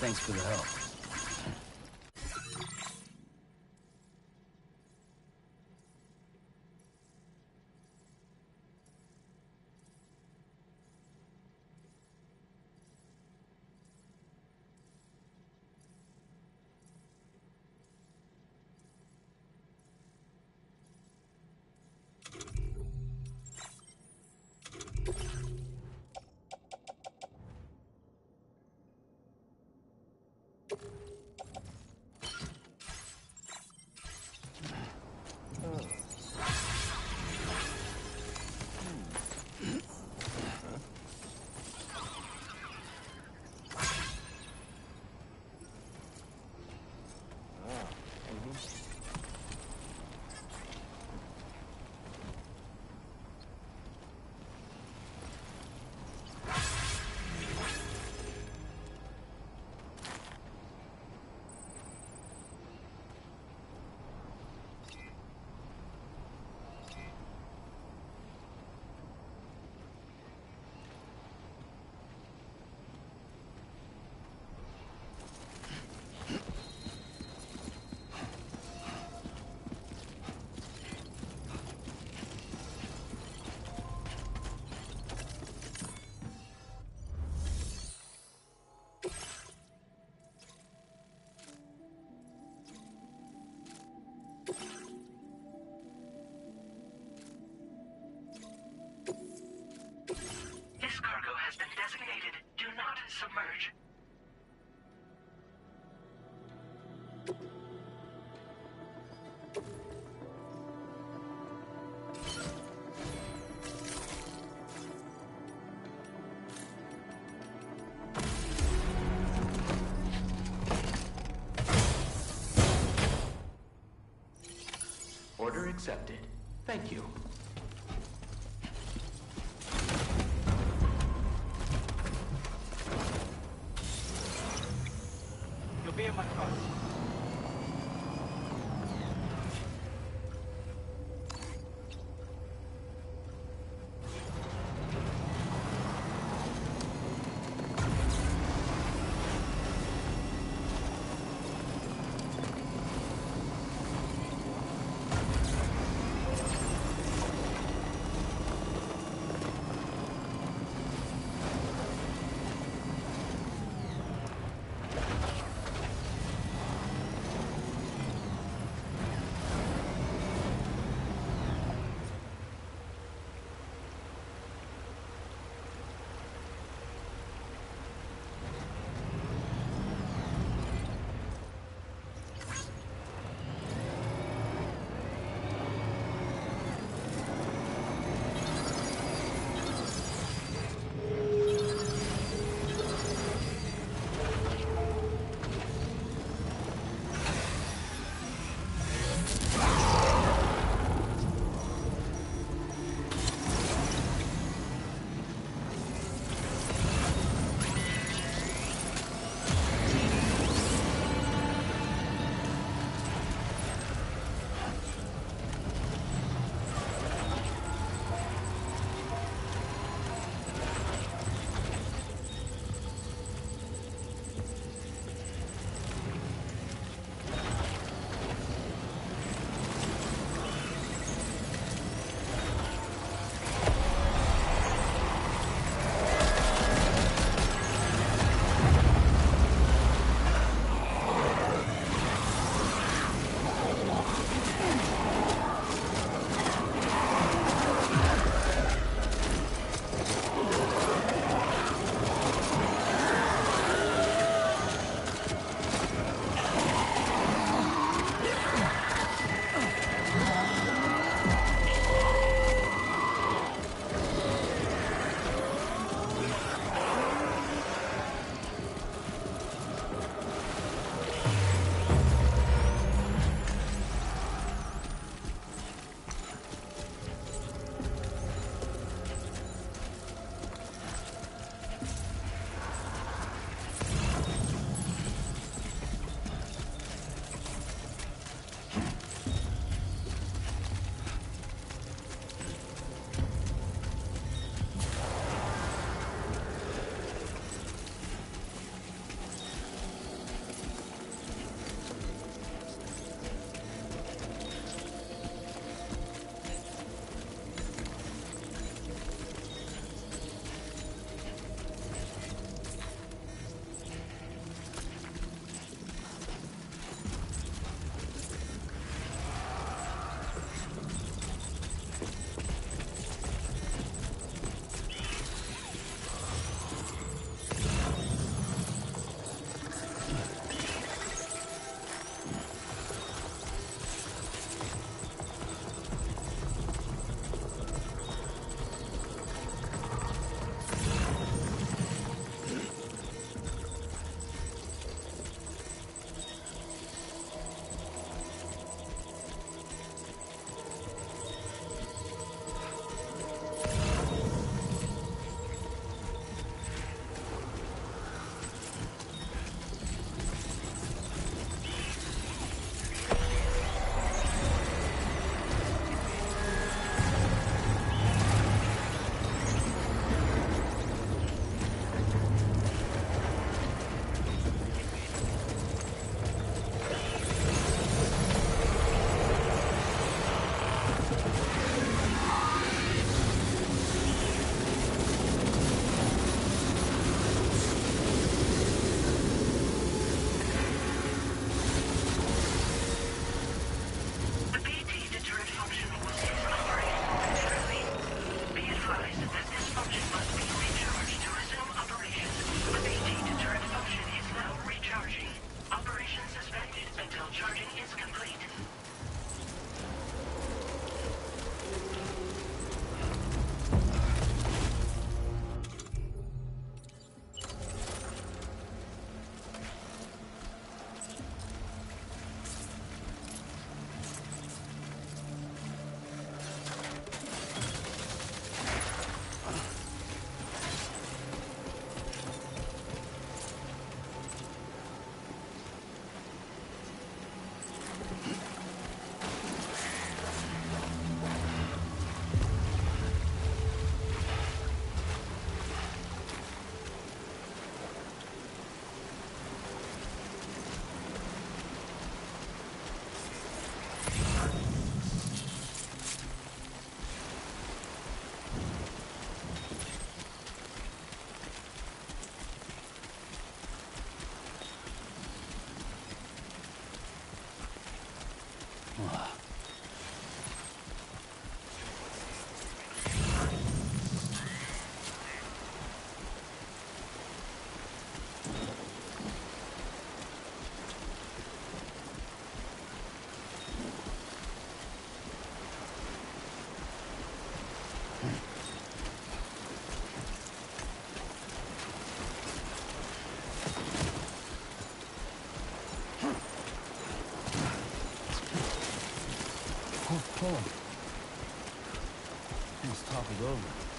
Thanks for the help. This cargo has been designated Do Not Submerge. Order accepted. Thank you. You'll be in my car. Let's talk it over.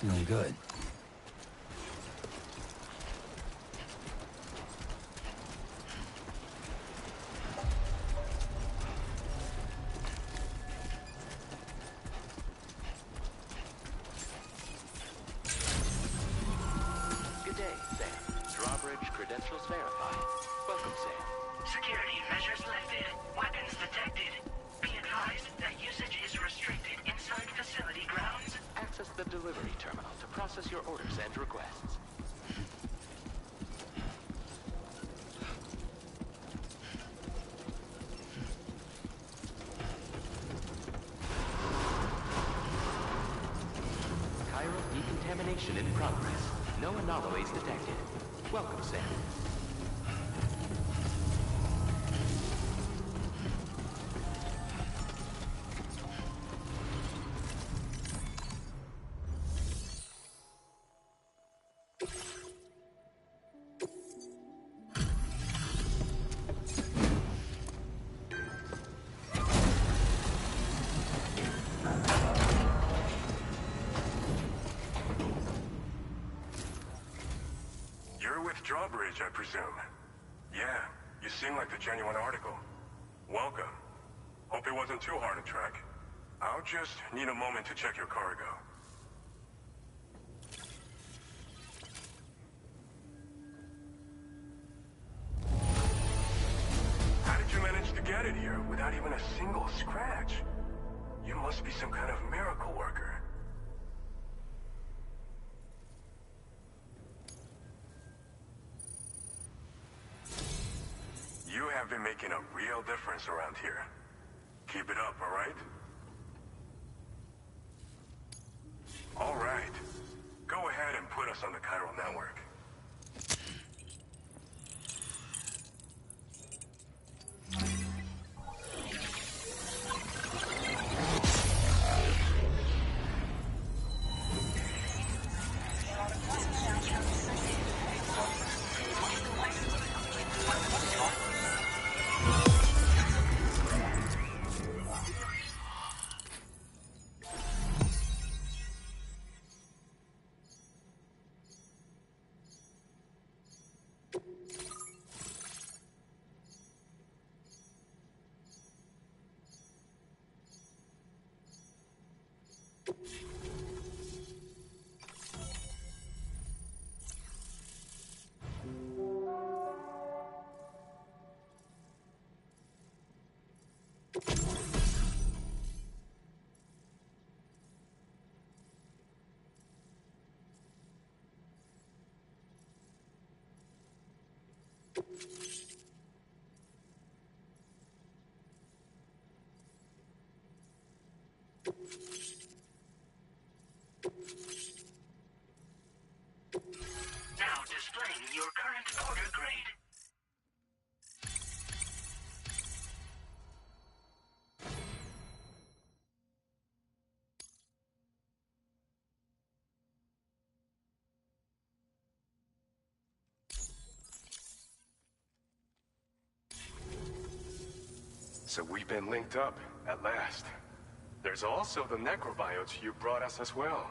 Feeling good. Good day, Sam. Drawbridge credentials verified. Welcome, Sam. Security measures lifted. Weapons detected. Be advised that usage is restricted inside facility grounds. Access the delivery terminal to process your orders and requests. Chiral decontamination in progress. No anomalies detected. Welcome, Sam. Drawbridge, I presume. Yeah, you seem like the genuine article. Welcome. Hope it wasn't too hard to track. I'll just need a moment to check your cargo. How did you manage to get it here without even a single scratch? You must be some kind of miracle worker. You have been making a real difference around here. Keep it up, all right? focus on the chiral network. Now displaying your current order grade. So we've been linked up, at last. There's also the necrobiotes you brought us as well.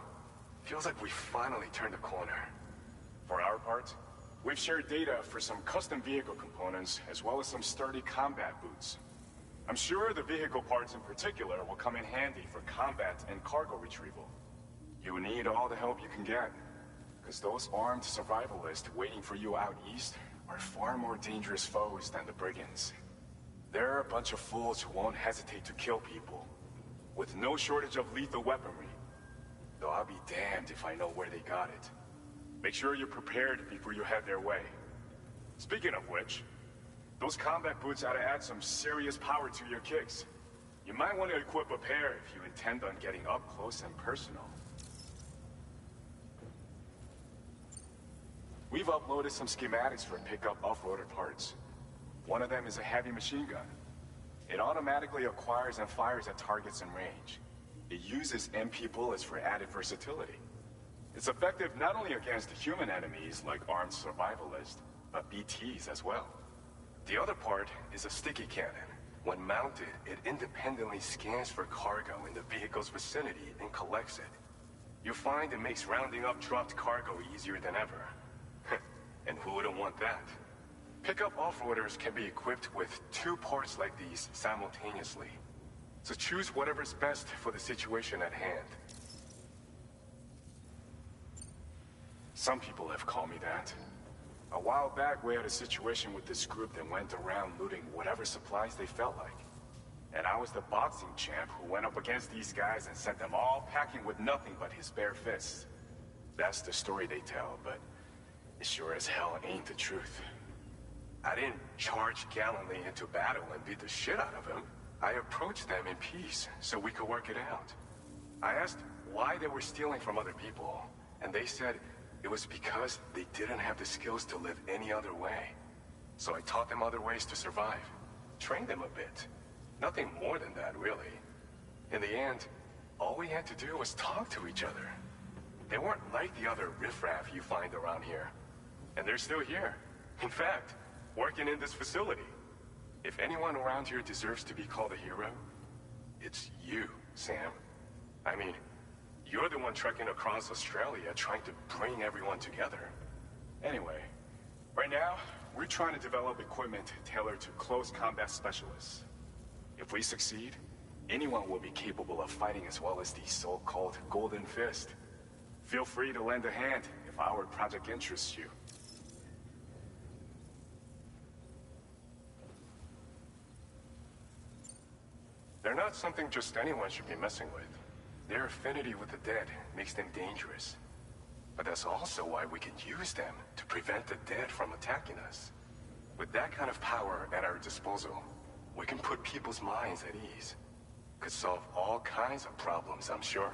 Feels like we finally turned a corner. For our part, we've shared data for some custom vehicle components, as well as some sturdy combat boots. I'm sure the vehicle parts in particular will come in handy for combat and cargo retrieval. You need all the help you can get, because those armed survivalists waiting for you out east are far more dangerous foes than the brigands. They're a bunch of fools who won't hesitate to kill people, with no shortage of lethal weaponry. Though I'll be damned if I know where they got it. Make sure you're prepared before you head their way. Speaking of which, those combat boots ought to add some serious power to your kicks. You might want to equip a pair if you intend on getting up close and personal. We've uploaded some schematics for pickup off-roader parts. One of them is a heavy machine gun. It automatically acquires and fires at targets in range. It uses MP bullets for added versatility. It's effective not only against human enemies like armed survivalists, but BTs as well. The other part is a sticky cannon. When mounted, it independently scans for cargo in the vehicle's vicinity and collects it. You'll find it makes rounding up dropped cargo easier than ever. And who wouldn't want that? Pickup off-roaders can be equipped with 2 parts like these simultaneously. So choose whatever's best for the situation at hand. Some people have called me that. A while back, we had a situation with this group that went around looting whatever supplies they felt like. And I was the boxing champ who went up against these guys and sent them all packing with nothing but his bare fists. That's the story they tell, but it sure as hell ain't the truth. I didn't charge gallantly into battle and beat the shit out of them. I approached them in peace so we could work it out. I asked why they were stealing from other people, and they said it was because they didn't have the skills to live any other way. So I taught them other ways to survive, trained them a bit. Nothing more than that, really. In the end, all we had to do was talk to each other. They weren't like the other riffraff you find around here. And they're still here. In fact, working in this facility. If anyone around here deserves to be called a hero, it's you, Sam. I mean, you're the one trekking across Australia trying to bring everyone together. Anyway, right now, we're trying to develop equipment tailored to close combat specialists. If we succeed, anyone will be capable of fighting as well as the so-called Golden Fist. Feel free to lend a hand if our project interests you. They're not something just anyone should be messing with. Their affinity with the dead makes them dangerous. But that's also why we can use them to prevent the dead from attacking us. With that kind of power at our disposal, we can put people's minds at ease. Could solve all kinds of problems, I'm sure.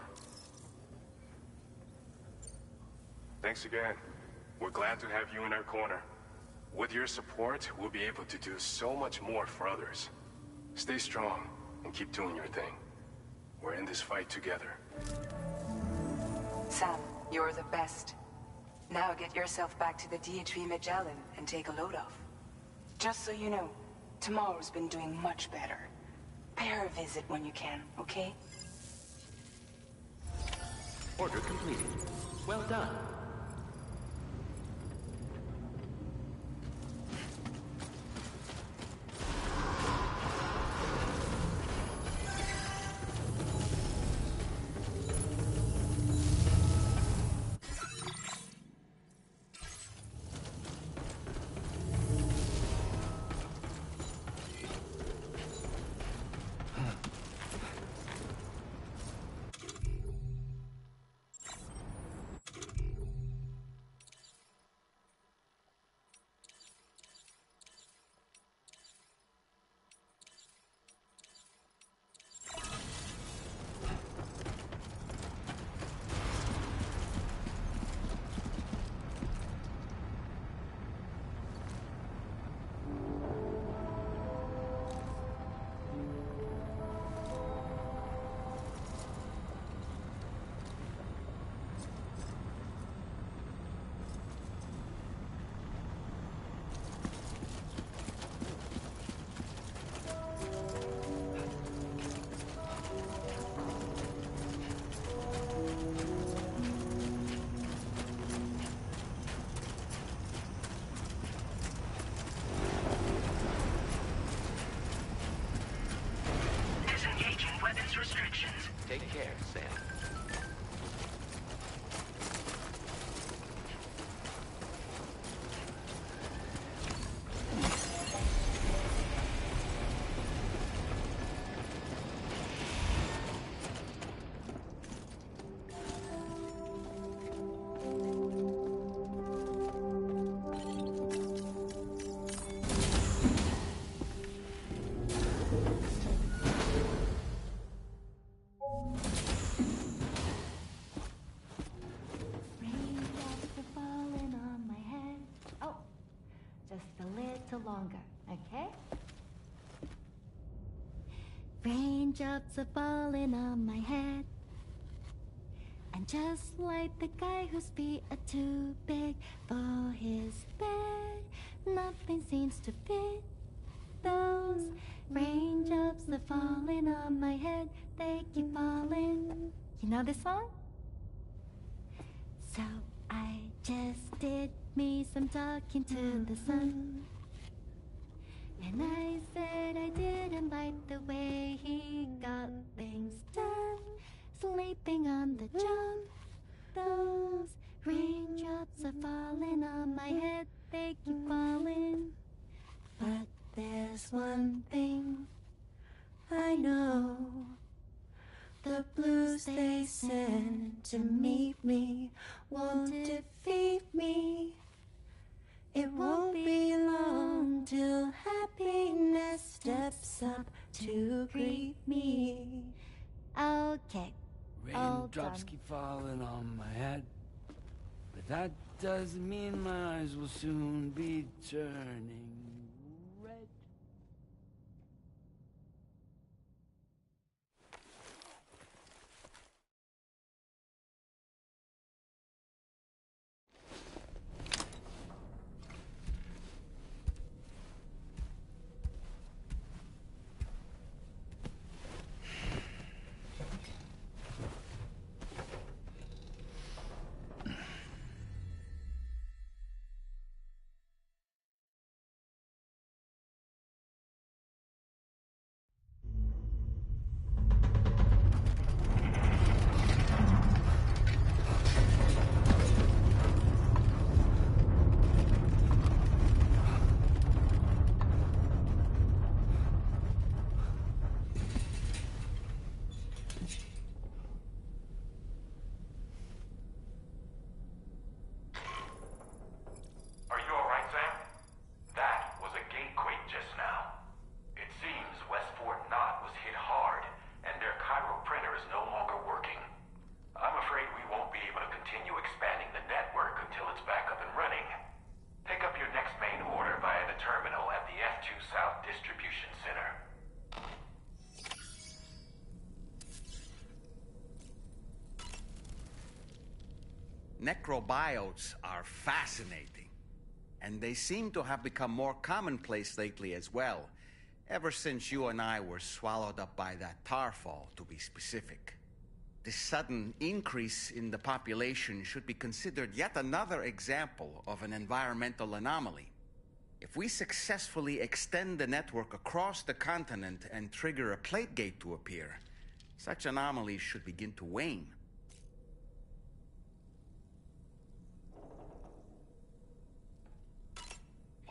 Thanks again. We're glad to have you in our corner. With your support, we'll be able to do so much more for others. Stay strong and keep doing your thing. We're in this fight together. Sam, you're the best. Now get yourself back to the DHV Magellan and take a load off. Just so you know, tomorrow's been doing much better. Pay her a visit when you can, okay? Order completed. Well done. Disengaging weapons restrictions. Take care, Sam. Raindrops are falling on my head. Oh, just a little longer, okay? Raindrops are falling on my head. And just like the guy whose feet are too big for his bed, nothing seems to fit. Those raindrops are falling on my head, they keep falling. You know this song? So I just did me some talking to the sun. And I said I didn't like the way he got things done, sleeping on the job. Those raindrops are falling on my head, they keep falling. But there's one thing I know. The blues they send to meet me won't defeat me. It won't be long till happiness steps up to greet me. Okay, all Raindrops done. keep falling on my head. But that doesn't mean my eyes will soon be turning Necrobiotes are fascinating, and they seem to have become more commonplace lately as well, ever since you and I were swallowed up by that tarfall, to be specific. This sudden increase in the population should be considered yet another example of an environmental anomaly. If we successfully extend the network across the continent and trigger a plate gate to appear, such anomalies should begin to wane.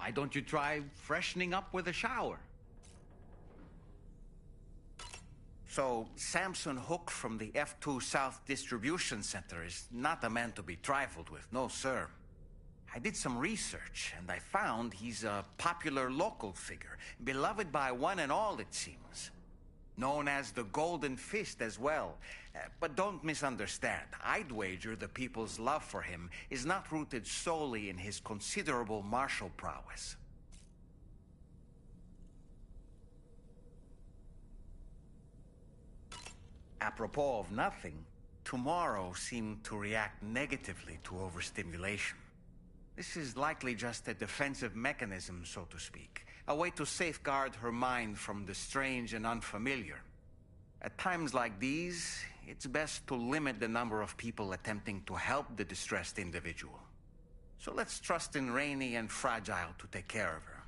Why don't you try freshening up with a shower? So, Samson Hook from the F2 South Distribution Center is not a man to be trifled with, no sir. I did some research, and I found he's a popular local figure, beloved by one and all, it seems. Known as the Golden Fist as well. But don't misunderstand. I'd wager the people's love for him is not rooted solely in his considerable martial prowess. Apropos of nothing, tomorrow seemed to react negatively to overstimulation. This is likely just a defensive mechanism, so to speak. A way to safeguard her mind from the strange and unfamiliar. At times like these, it's best to limit the number of people attempting to help the distressed individual. So let's trust in Rainy and Fragile to take care of her.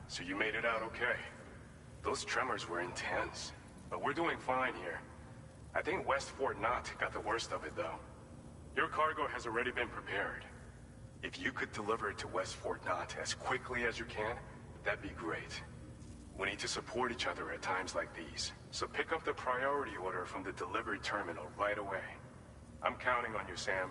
So you made it out okay. Those tremors were intense, but we're doing fine here. I think West Fort Knott got the worst of it, though. Your cargo has already been prepared. If you could deliver it to West Fort Knott as quickly as you can, that'd be great. We need to support each other at times like these, so pick up the priority order from the delivery terminal right away. I'm counting on you, Sam.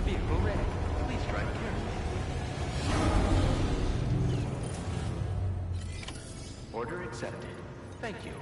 Vehicle ready. Please drive carefully. Order accepted. Thank you.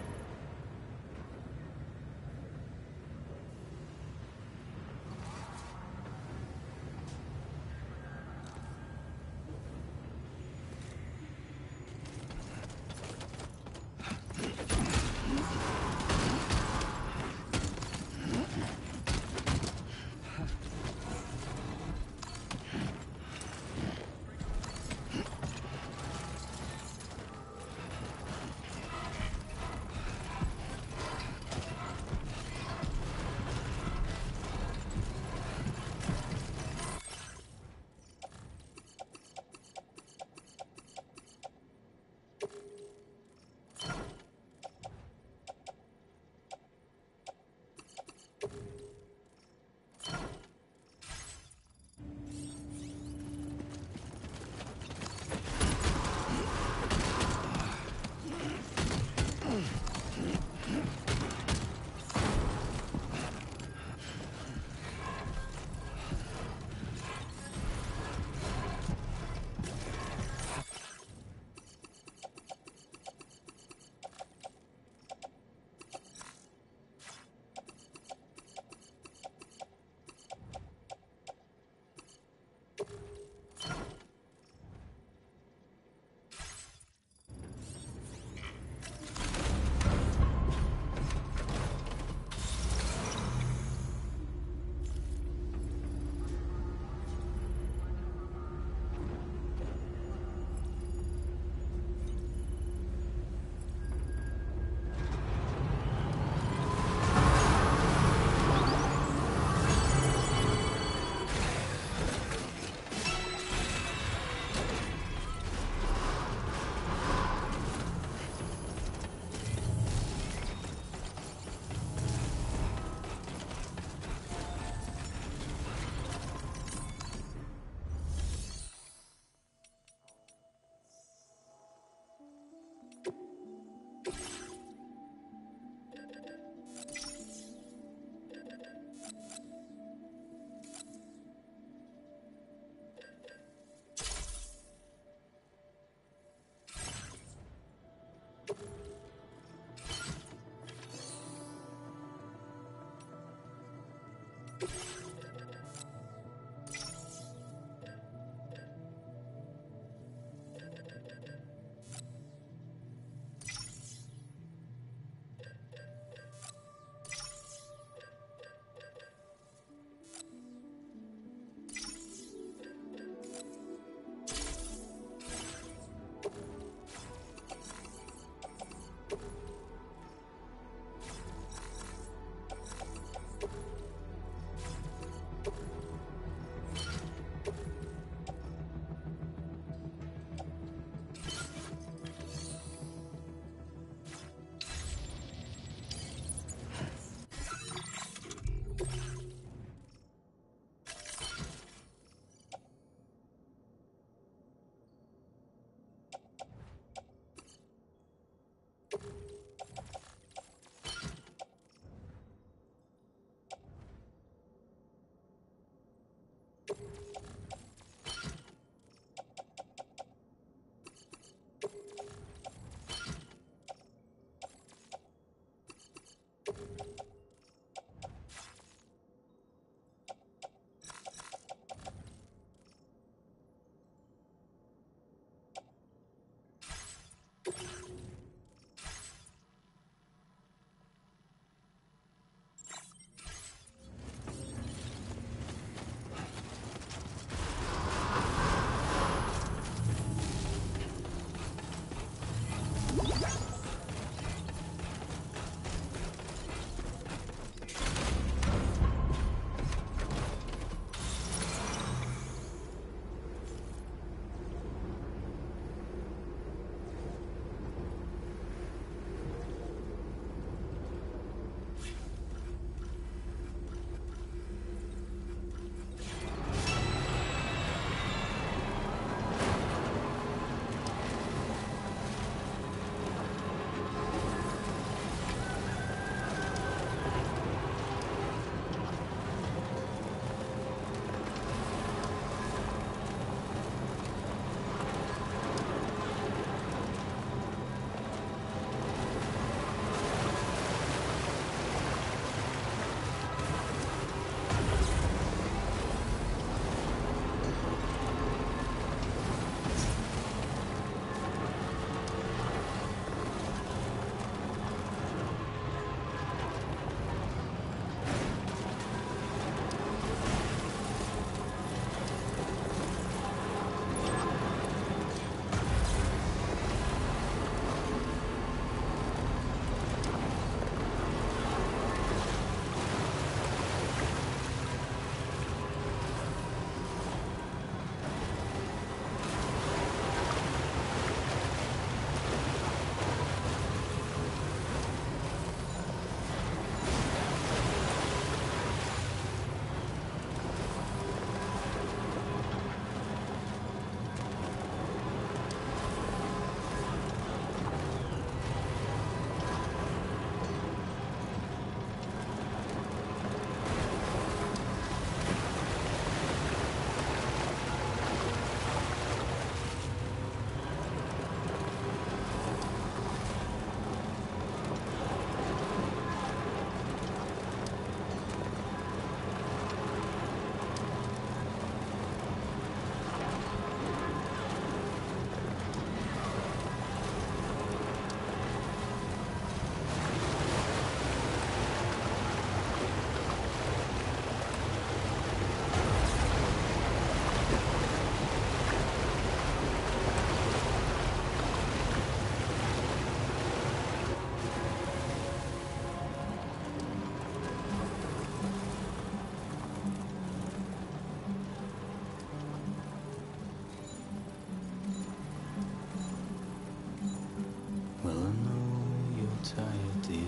empty.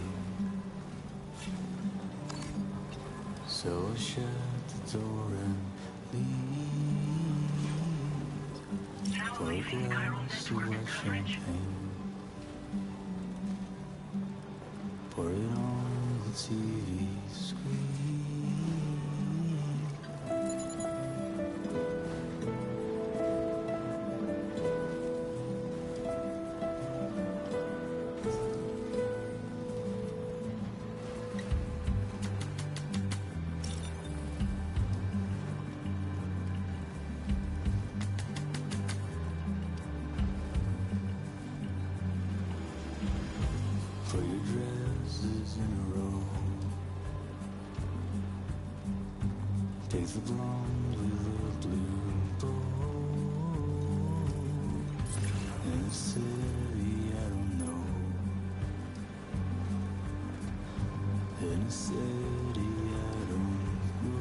So I shut the door and leave. Pour a glass of white champagne. Pour it on the TV screen. Put your dresses in a row. Take the blonde with the blue bow. In a city I don't know. In a city I don't know.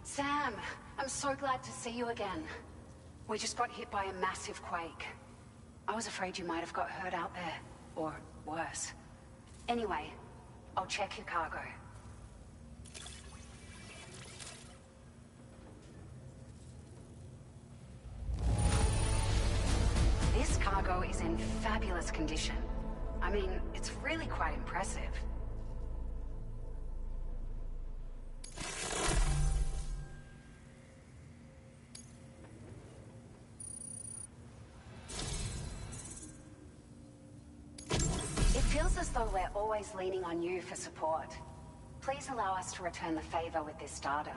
Sam, I'm so glad to see you again. We just got hit by a massive quake. I was afraid you might have got hurt out there, or worse. Anyway, I'll check your cargo. This cargo is in fabulous condition. I mean, it's really quite impressive. though we're always leaning on you for support. Please allow us to return the favor with this data.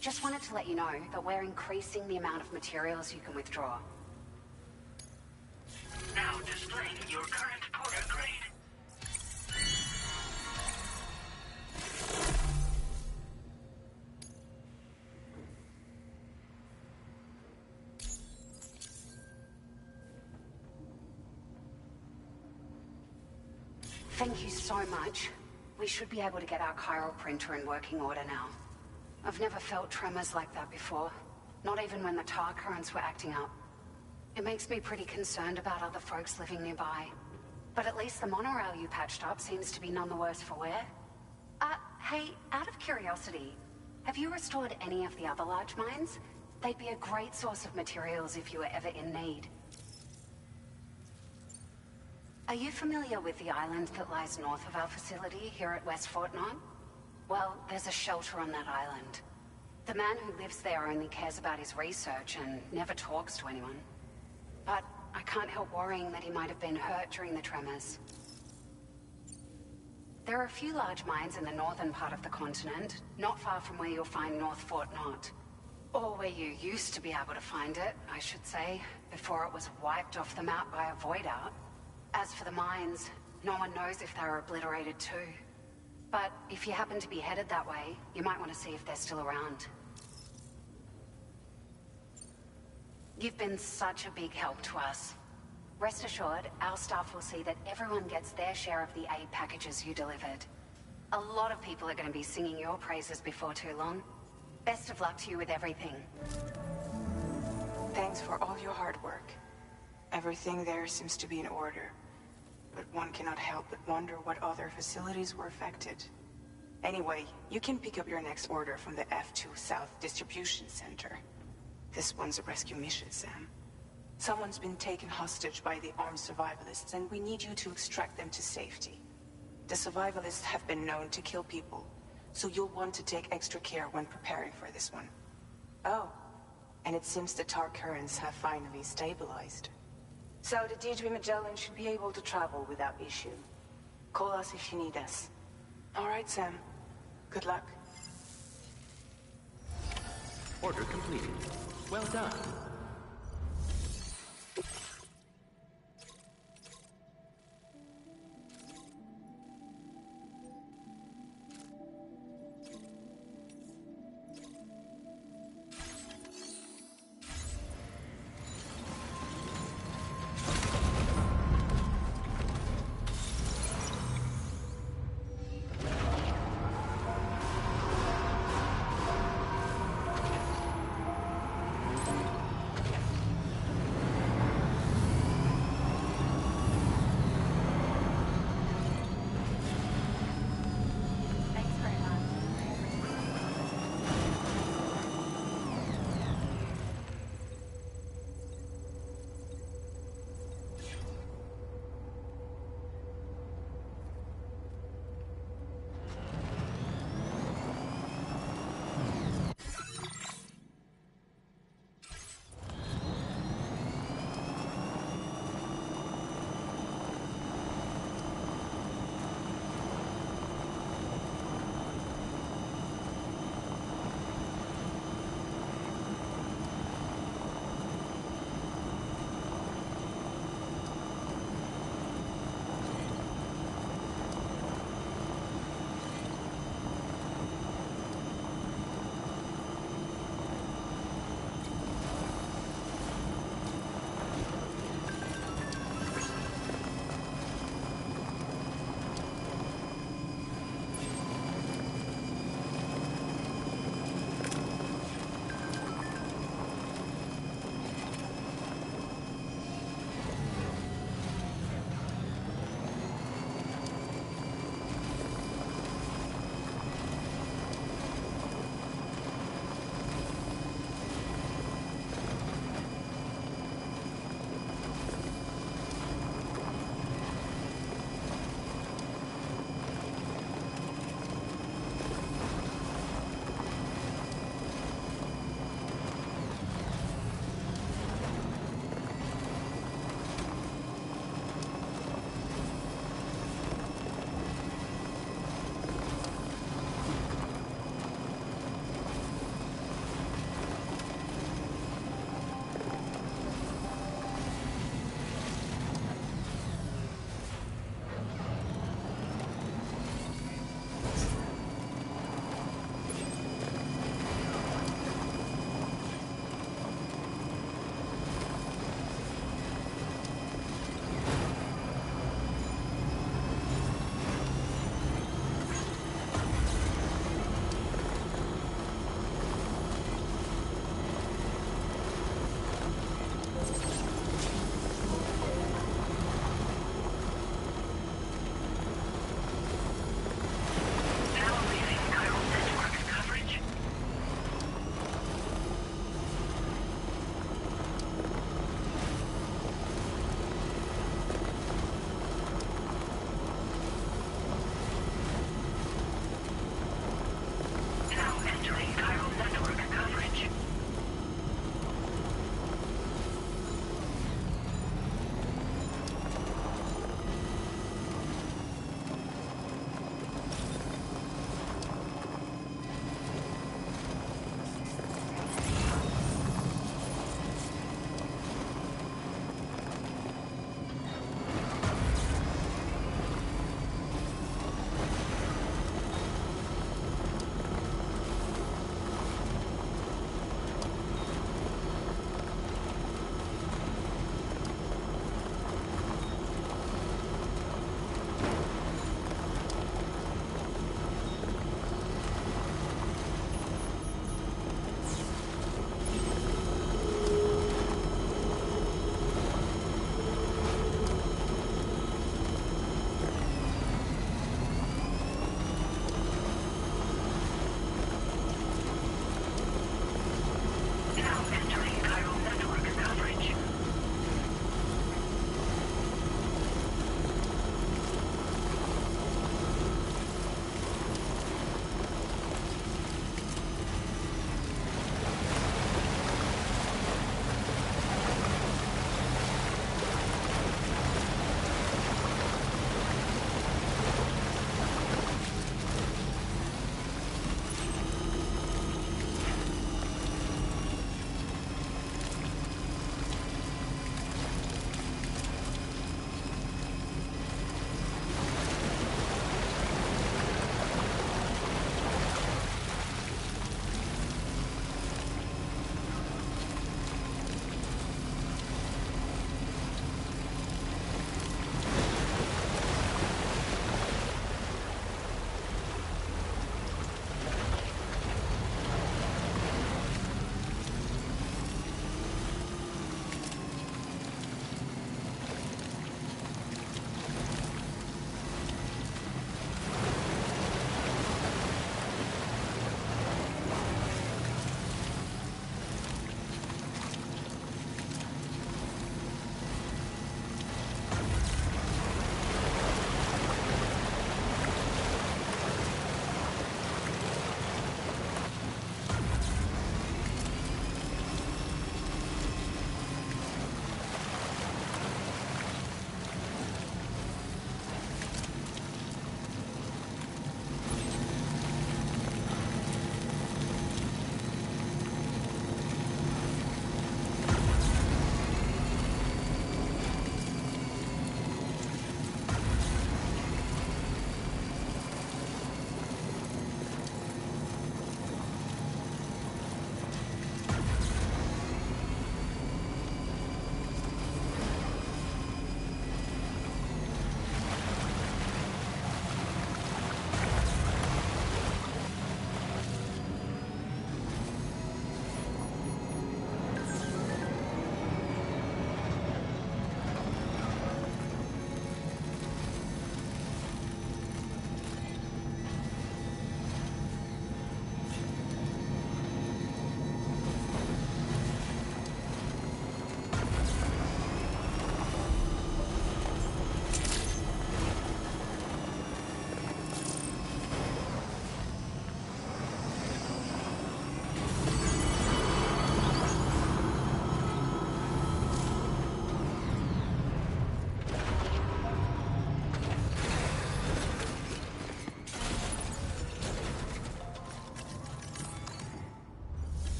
Just wanted to let you know that we're increasing the amount of materials you can withdraw. Now displaying your current porter grade. Thank you so much. We should be able to get our chiral printer in working order now. I've never felt tremors like that before. Not even when the tar currents were acting up. It makes me pretty concerned about other folks living nearby. But at least the monorail you patched up seems to be none the worse for wear. Hey, out of curiosity, have you restored any of the other large mines? They'd be a great source of materials if you were ever in need. Are you familiar with the island that lies north of our facility here at West Fort Knot? Well, there's a shelter on that island. The man who lives there only cares about his research and never talks to anyone. But I can't help worrying that he might have been hurt during the tremors. There are a few large mines in the northern part of the continent, not far from where you'll find North Fort Knot. Or where you used to be able to find it, I should say, before it was wiped off the map by a void out. As for the mines, no one knows if they were obliterated too. But if you happen to be headed that way, you might want to see if they're still around. You've been such a big help to us. Rest assured, our staff will see that everyone gets their share of the aid packages you delivered. A lot of people are going to be singing your praises before too long. Best of luck to you with everything. Thanks for all your hard work. Everything there seems to be in order. But one cannot help but wonder what other facilities were affected. Anyway, you can pick up your next order from the F2 South Distribution Center. This one's a rescue mission, Sam. Someone's been taken hostage by the armed survivalists, and we need you to extract them to safety. The survivalists have been known to kill people, so you'll want to take extra care when preparing for this one. Oh, and it seems the tar currents have finally stabilized. So the D3 Magellan should be able to travel without issue. Call us if you need us. All right, Sam. Good luck. Order completed. Well done.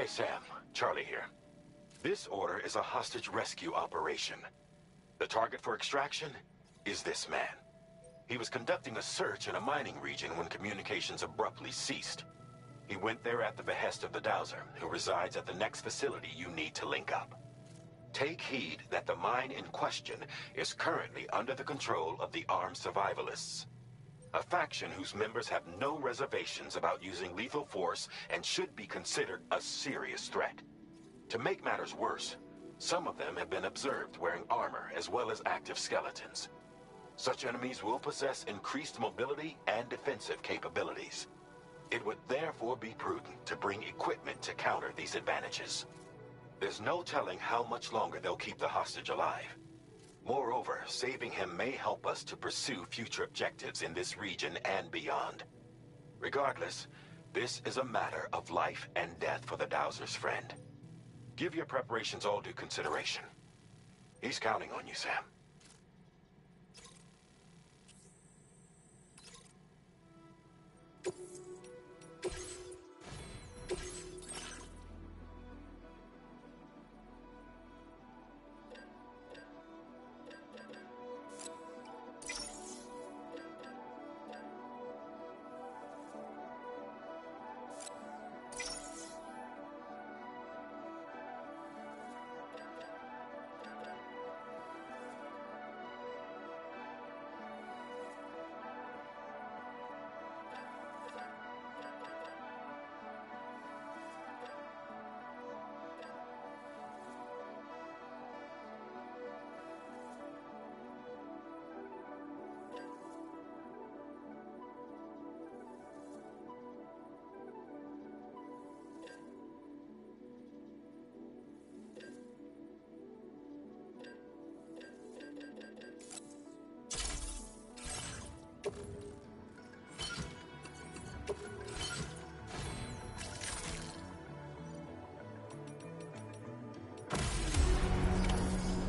Sam. Charlie here. This order is a hostage rescue operation. The target for extraction is this man. He was conducting a search in a mining region when communications abruptly ceased. He went there at the behest of the Dowser, who resides at the next facility you need to link up. Take heed that the mine in question is currently under the control of the armed survivalists, a faction whose members have no reservations about using lethal force and should be considered a serious threat. To make matters worse, some of them have been observed wearing armor as well as active skeletons. Such enemies will possess increased mobility and defensive capabilities. It would therefore be prudent to bring equipment to counter these advantages. There's no telling how much longer they'll keep the hostage alive. Moreover, saving him may help us to pursue future objectives in this region and beyond. Regardless, this is a matter of life and death for the Dowser's friend. Give your preparations all due consideration. He's counting on you, Sam.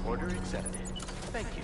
Order accepted. Thank you.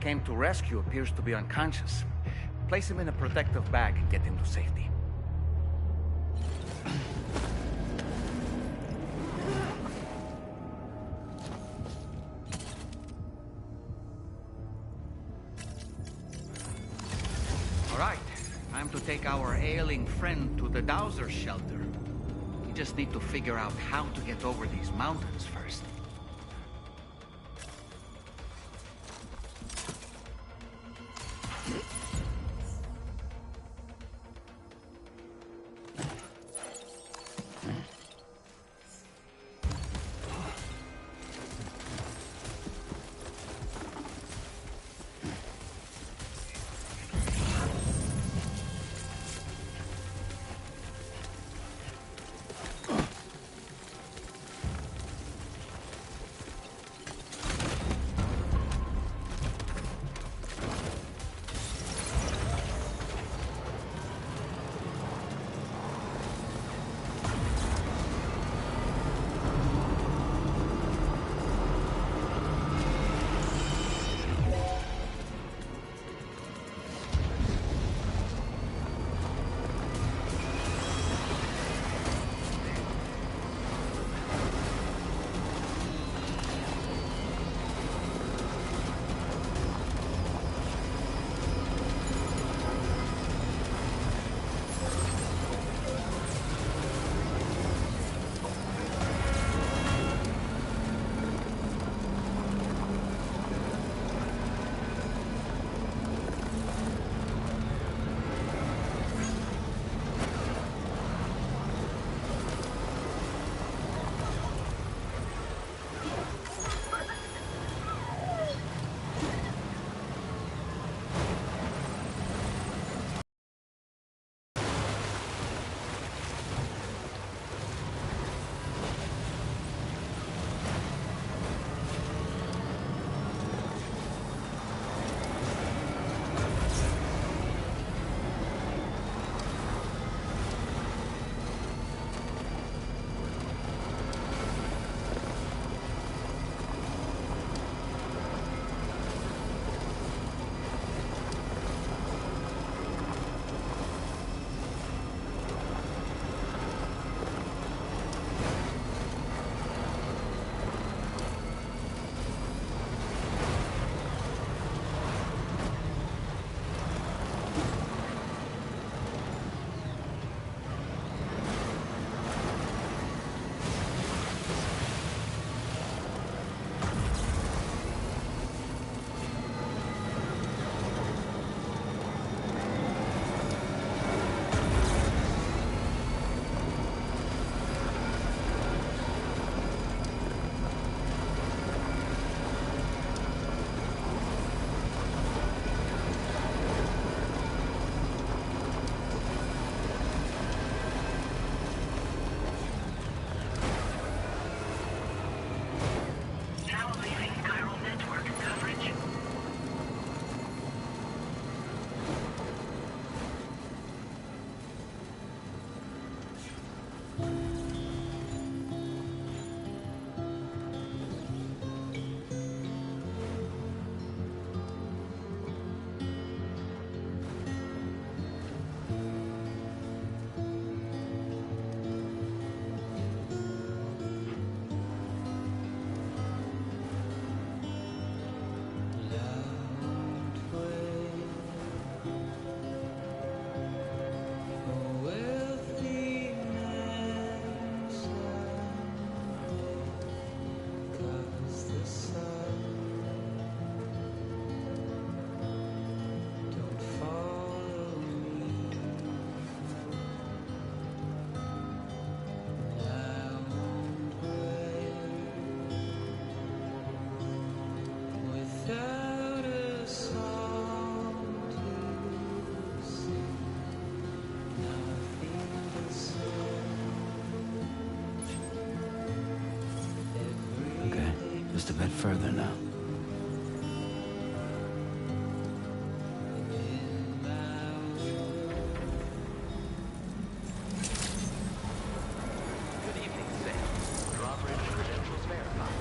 came to rescue appears to be unconscious. Place him in a protective bag and get him to safety. All right, time to take our ailing friend to the Dowser shelter. We just need to figure out how to get over these mountains first. Just a bit further now. Good evening, Sam. Drawbridge credentials verified.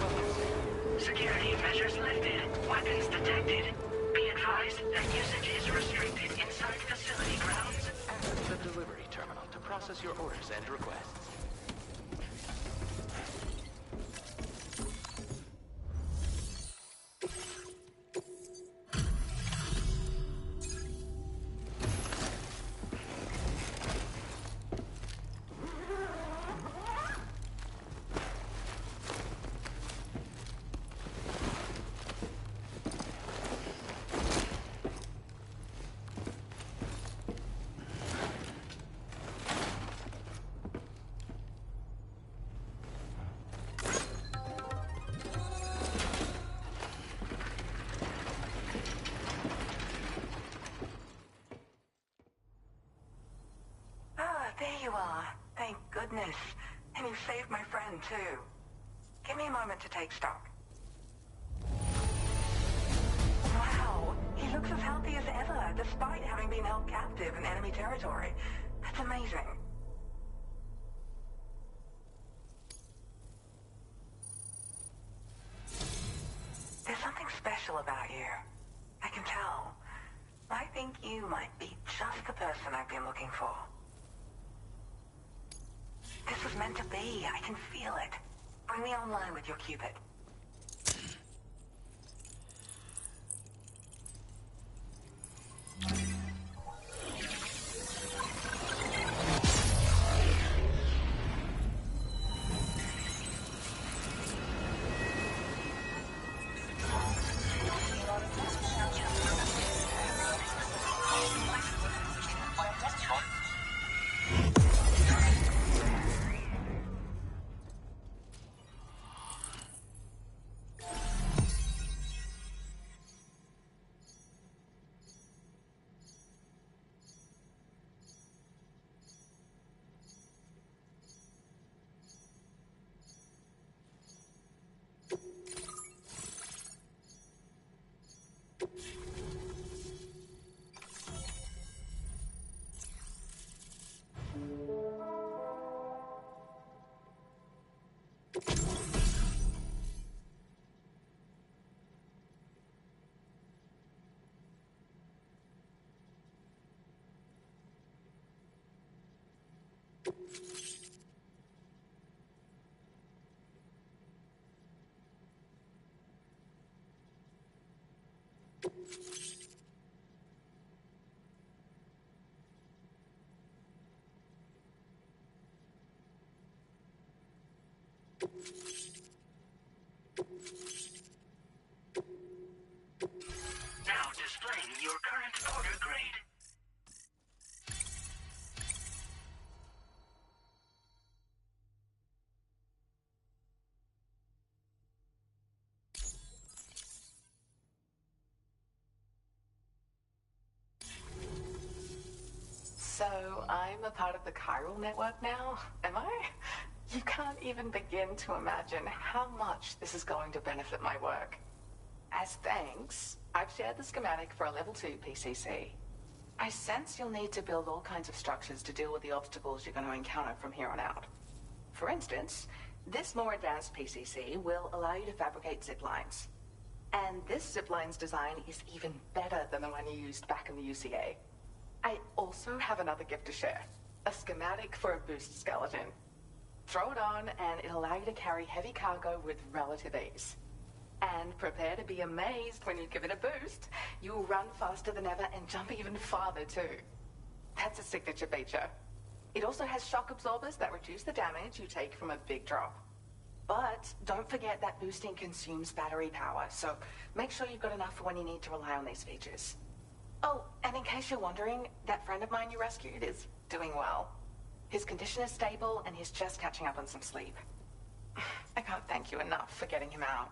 Welcome, Sam. Security measures lifted. Weapons detected. Be advised that usage is restricted inside facility grounds. Access the delivery terminal to process your orders and requests. There you are. Thank goodness. And you saved my friend, too. Give me a moment to take stock. Wow, he looks as healthy as ever, despite having been held captive in enemy territory. That's amazing. There's something special about you. I can tell. I think you might be just the person I've been looking for. This was meant to be. I can feel it. Bring me online with your Cupid. Now displaying your current order grade. So, I'm a part of the chiral network now, am I? You can't even begin to imagine how much this is going to benefit my work. As thanks, I've shared the schematic for a level 2 PCC. I sense you'll need to build all kinds of structures to deal with the obstacles you're going to encounter from here on out. For instance, this more advanced PCC will allow you to fabricate zip lines. And this zip line's design is even better than the one you used back in the UCA. I also have another gift to share. A schematic for a boost skeleton. Throw it on and it'll allow you to carry heavy cargo with relative ease. And prepare to be amazed when you give it a boost. You'll run faster than ever and jump even farther too. That's a signature feature. It also has shock absorbers that reduce the damage you take from a big drop. But don't forget that boosting consumes battery power, so make sure you've got enough for when you need to rely on these features. Oh, and in case you're wondering, that friend of mine you rescued is doing well. His condition is stable and he's just catching up on some sleep. I can't thank you enough for getting him out.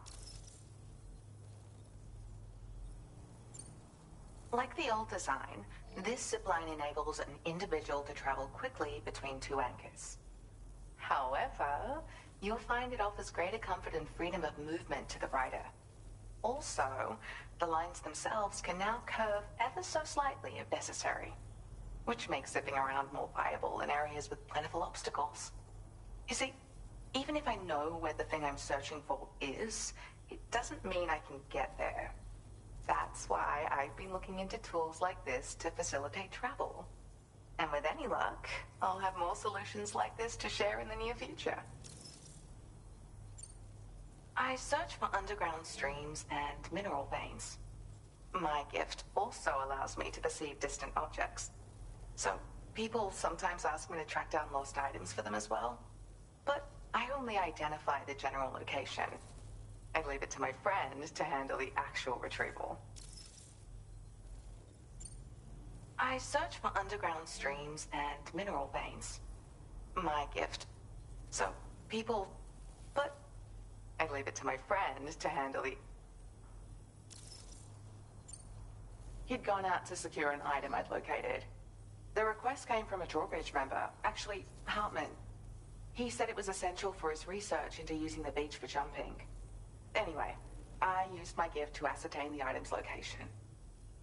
Like the old design, this zipline enables an individual to travel quickly between two anchors. However, you'll find it offers greater comfort and freedom of movement to the rider. Also, the lines themselves can now curve ever so slightly if necessary, which makes zipping around more viable in areas with plentiful obstacles. You see, even if I know where the thing I'm searching for is, it doesn't mean I can get there. That's why I've been looking into tools like this to facilitate travel. And with any luck, I'll have more solutions like this to share in the near future. I search for underground streams and mineral veins. My gift also allows me to perceive distant objects. So, people sometimes ask me to track down lost items for them as well. But I only identify the general location. I leave it to my friend to handle the actual retrieval. I search for underground streams and mineral veins. My gift. So, people... But I leave it to my friend to handle the... He'd gone out to secure an item I'd located. The request came from a drawbridge member, actually, Hartman. He said it was essential for his research into using the beach for jumping. Anyway, I used my gift to ascertain the item's location.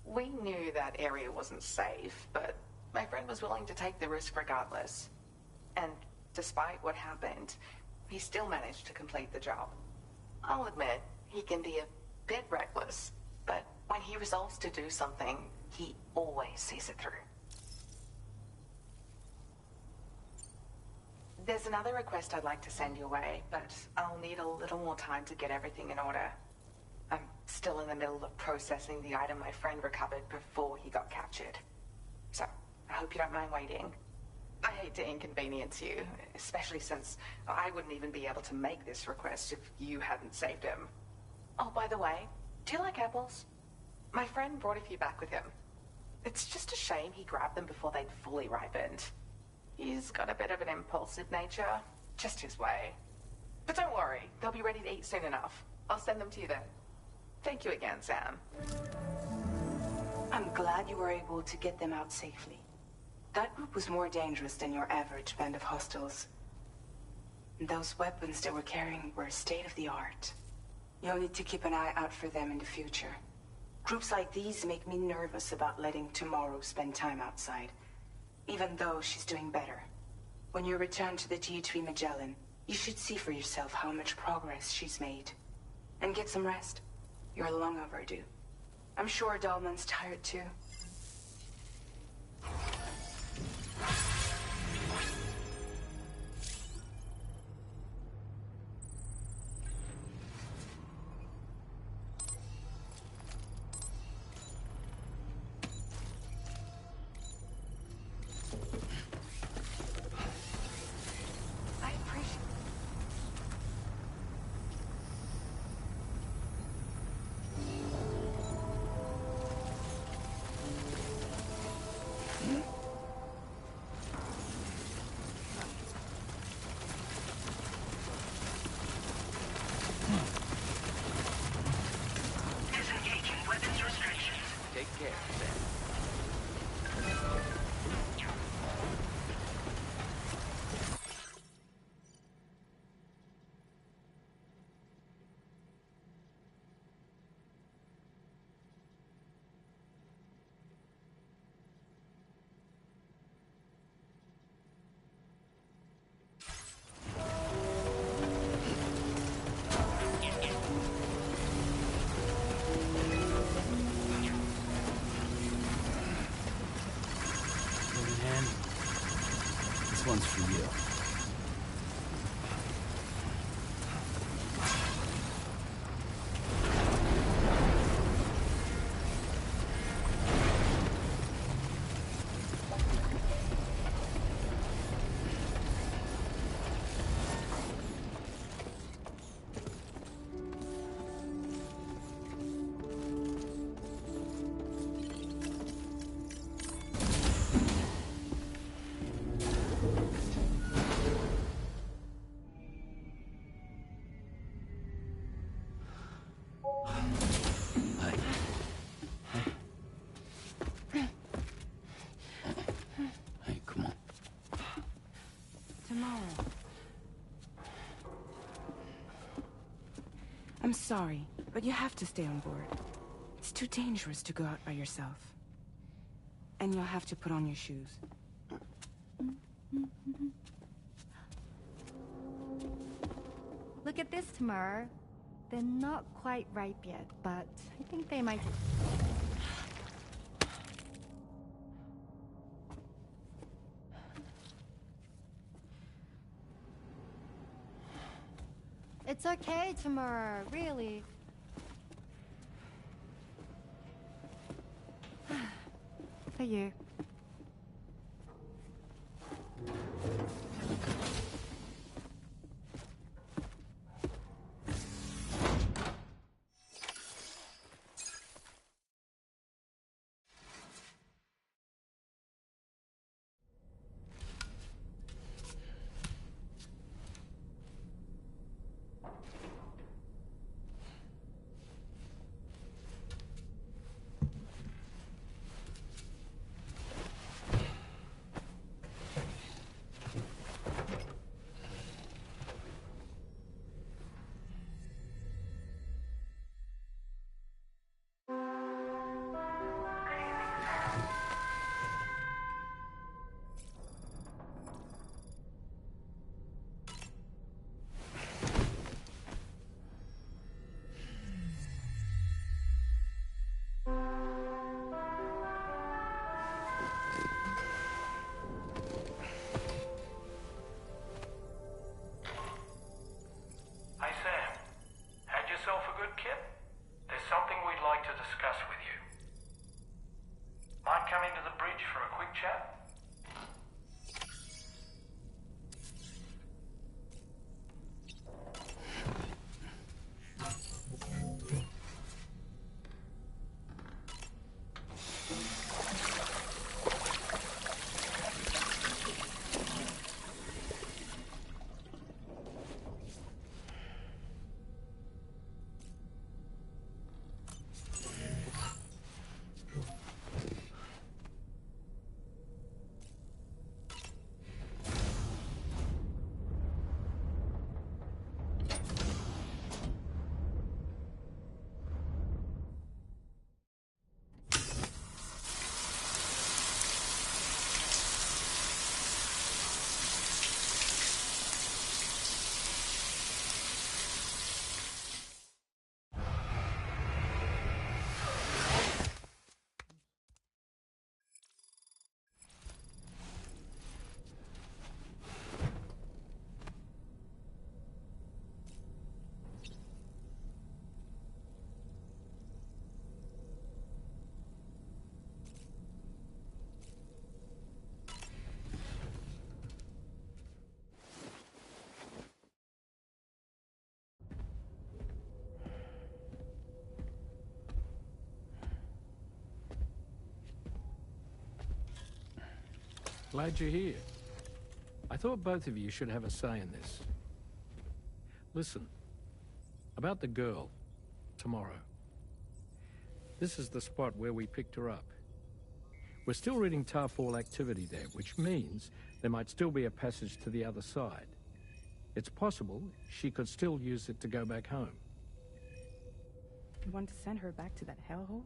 We knew that area wasn't safe, but my friend was willing to take the risk regardless. And despite what happened, he still managed to complete the job. I'll admit, he can be a bit reckless, but when he resolves to do something, he always sees it through. There's another request I'd like to send your way, but I'll need a little more time to get everything in order. I'm still in the middle of processing the item my friend recovered before he got captured. So, I hope you don't mind waiting. I hate to inconvenience you, especially since I wouldn't even be able to make this request if you hadn't saved him. Oh, by the way, do you like apples? My friend brought a few back with him. It's just a shame he grabbed them before they'd fully ripened. He's got a bit of an impulsive nature, just his way. But don't worry, they'll be ready to eat soon enough. I'll send them to you then. Thank you again, Sam. I'm glad you were able to get them out safely. That group was more dangerous than your average band of hostiles. Those weapons they were carrying were state-of-the-art. You'll need to keep an eye out for them in the future. Groups like these make me nervous about letting Tomorrow spend time outside, even though she's doing better. When you return to the G3 Magellan, you should see for yourself how much progress she's made. And get some rest. You're long overdue. I'm sure Dahlman's tired too. This one's for you. I'm sorry, but you have to stay on board. It's too dangerous to go out by yourself. And you'll have to put on your shoes. Look at this, Tamar. They're not quite ripe yet, but I think they might... It's okay, Tamura, really. For you. Glad you're here. I thought both of you should have a say in this. Listen, about the girl, tomorrow. This is the spot where we picked her up. We're still reading Tarfall activity there, which means there might still be a passage to the other side. It's possible she could still use it to go back home. You want to send her back to that hellhole?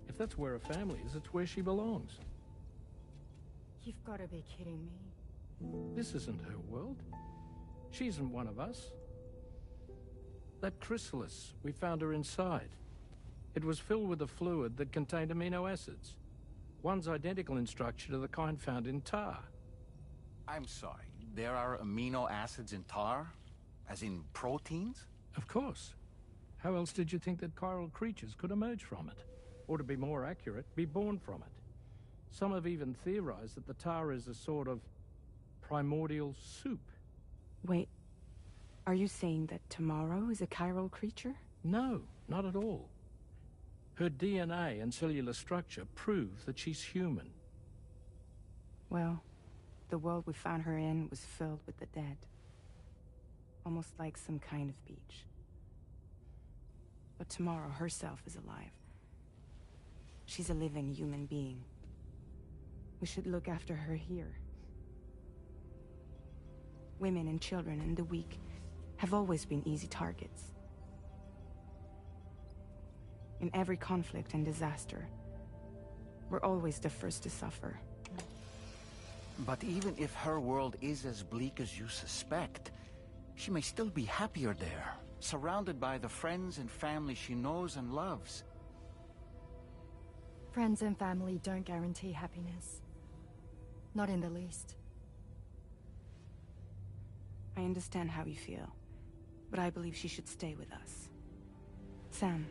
If that's where her family is, it's where she belongs. You've got to be kidding me. This isn't her world. She isn't one of us. That chrysalis, we found her inside. It was filled with a fluid that contained amino acids. One's identical in structure to the kind found in tar. I'm sorry, there are amino acids in tar? As in proteins? Of course. How else did you think that chiral creatures could emerge from it? Or to be more accurate, be born from it? Some have even theorized that the tar is a sort of primordial soup. Wait, are you saying that tomorrow is a chiral creature? No, not at all. Her DNA and cellular structure prove that she's human. Well, the world we found her in was filled with the dead. Almost like some kind of beach. But tomorrow herself is alive. She's a living human being. We should look after her here. Women and children and the weak have always been easy targets. In every conflict and disaster, we're always the first to suffer. But even if her world is as bleak as you suspect, she may still be happier there, surrounded by the friends and family she knows and loves. Friends and family don't guarantee happiness. Not in the least. I understand how you feel, but I believe she should stay with us. Sam.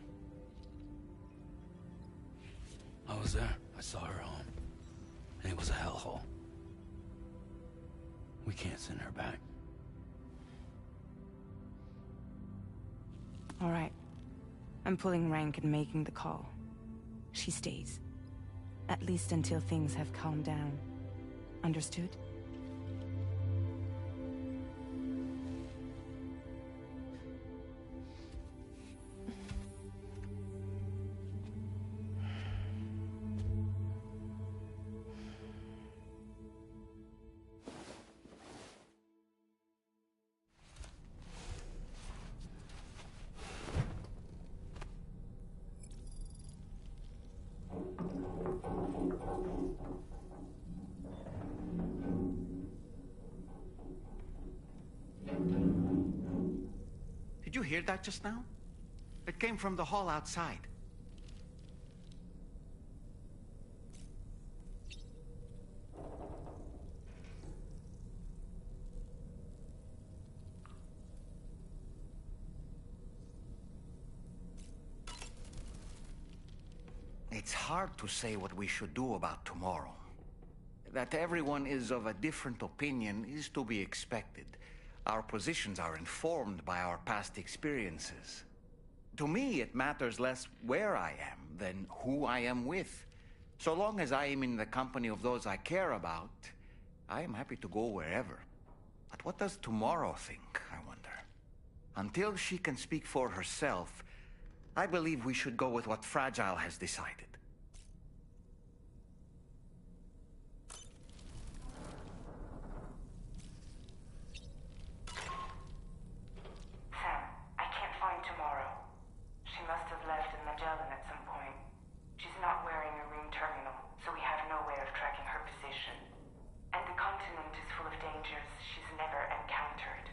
I was there. I saw her home. And it was a hellhole. We can't send her back. All right. I'm pulling rank and making the call. She stays. At least until things have calmed down. Understood? Did you hear that just now? It came from the hall outside. It's hard to say what we should do about tomorrow. That everyone is of a different opinion is to be expected. Our positions are informed by our past experiences. To me, it matters less where I am than who I am with. So long as I am in the company of those I care about, I am happy to go wherever. But what does tomorrow think, I wonder? Until she can speak for herself, I believe we should go with what Fragile has decided. Sam, I can't find Tomorrow. She must have left in Magellan at some point. She's not wearing a room terminal, so we have no way of tracking her position. And the continent is full of dangers she's never encountered.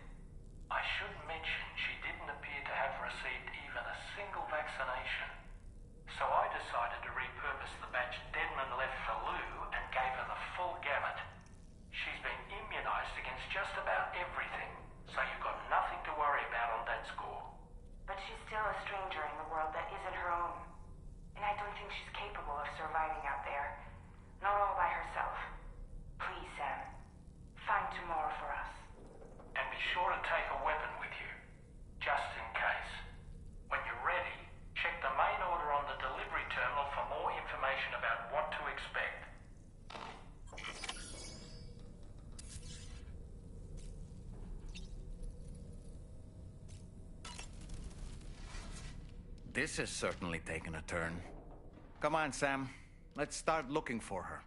I should mention she didn't appear to have received even a single vaccination. So I decided to repurpose the batch Deadman left for Lou and gave her the full gamut. She's been immunized against just about everything, so you've got nothing to worry about on that score. But she's still a stranger in the world that isn't her own. And I don't think she's capable of surviving out there. Not all by herself. Please, Sam. Find Tomorrow for us. And be sure to take a weapon with you, just in case. When you're ready, check the main order on the delivery terminal for more information about what to expect. This has certainly taken a turn. Come on, Sam. Let's start looking for her.